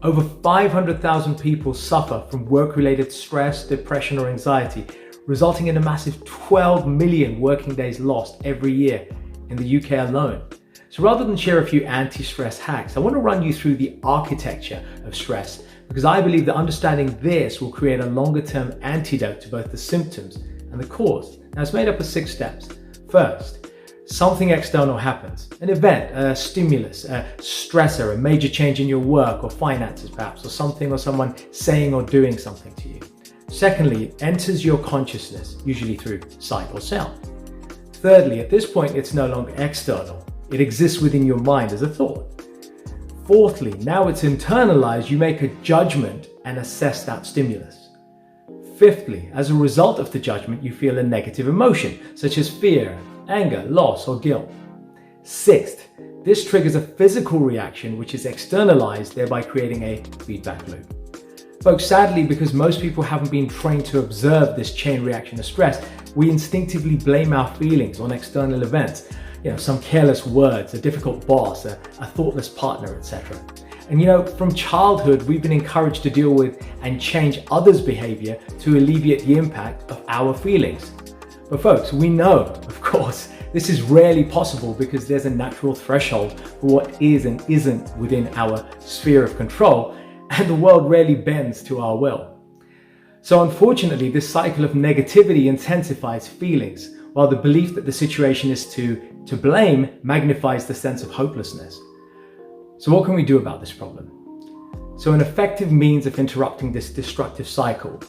Over 500,000 people suffer from work-related stress, depression, or anxiety, resulting in a massive 12 million working days lost every year in the UK alone. So rather than share a few anti-stress hacks, I want to run you through the architecture of stress, because I believe that understanding this will create a longer-term antidote to both the symptoms and the cause. Now, it's made up of 6 steps. First, something external happens, an event, a stimulus, a stressor, a major change in your work or finances perhaps, or something or someone saying or doing something to you. Secondly, it enters your consciousness, usually through sight or sound. Thirdly, at this point, it's no longer external. It exists within your mind as a thought. Fourthly, now it's internalized, you make a judgment and assess that stimulus. Fifthly, as a result of the judgment, you feel a negative emotion, such as fear, anger, loss, or guilt. Sixth, this triggers a physical reaction which is externalized, thereby creating a feedback loop. Folks, sadly, because most people haven't been trained to observe this chain reaction of stress, we instinctively blame our feelings on external events. Some careless words, a difficult boss, a thoughtless partner, etc. And from childhood, we've been encouraged to deal with and change others' behavior to alleviate the impact of our feelings. But folks, we know, of course, this is rarely possible because there's a natural threshold for what is and isn't within our sphere of control, and the world rarely bends to our will. So unfortunately, this cycle of negativity intensifies feelings, while the belief that the situation is to blame magnifies the sense of hopelessness. So what can we do about this problem? So an effective means of interrupting this destructive cycle,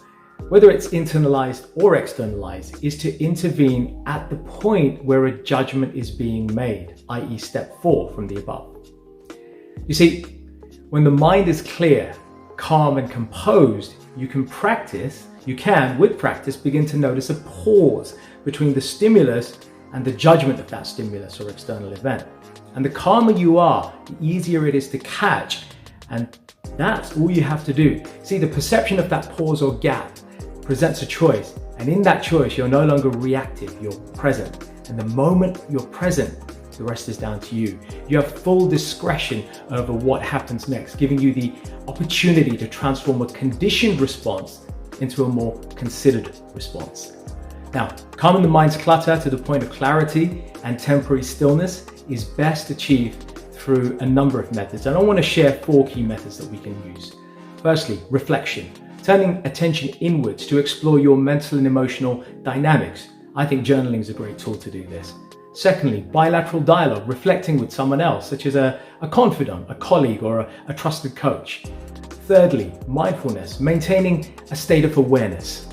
whether it's internalized or externalized, is to intervene at the point where a judgment is being made, i.e. step 4 from the above. You see, when the mind is clear, calm, and composed, you can, with practice, begin to notice a pause between the stimulus and the judgment of that stimulus or external event. And the calmer you are, the easier it is to catch, and that's all you have to do. See, the perception of that pause or gap presents a choice, and in that choice, you're no longer reactive, you're present. And the moment you're present, the rest is down to you. You have full discretion over what happens next, giving you the opportunity to transform a conditioned response into a more considered response. Now, calming the mind's clutter to the point of clarity and temporary stillness is best achieved through a number of methods. And I want to share 4 key methods that we can use. Firstly, reflection, turning attention inwards to explore your mental and emotional dynamics. I think journaling is a great tool to do this. Secondly, bilateral dialogue, reflecting with someone else, such as a confidant, a colleague, or a trusted coach. Thirdly, mindfulness, maintaining a state of awareness.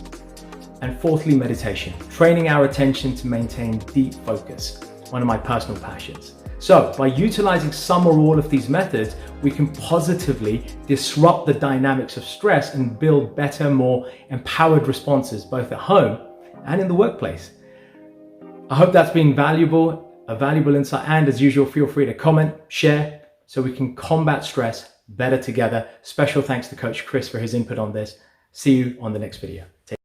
And fourthly, meditation, training our attention to maintain deep focus, one of my personal passions. So by utilizing some or all of these methods, we can positively disrupt the dynamics of stress and build better, more empowered responses, both at home and in the workplace. I hope that's been a valuable insight, and as usual, feel free to comment, share, so we can combat stress better together. Special thanks to Coach Chris for his input on this. See you on the next video.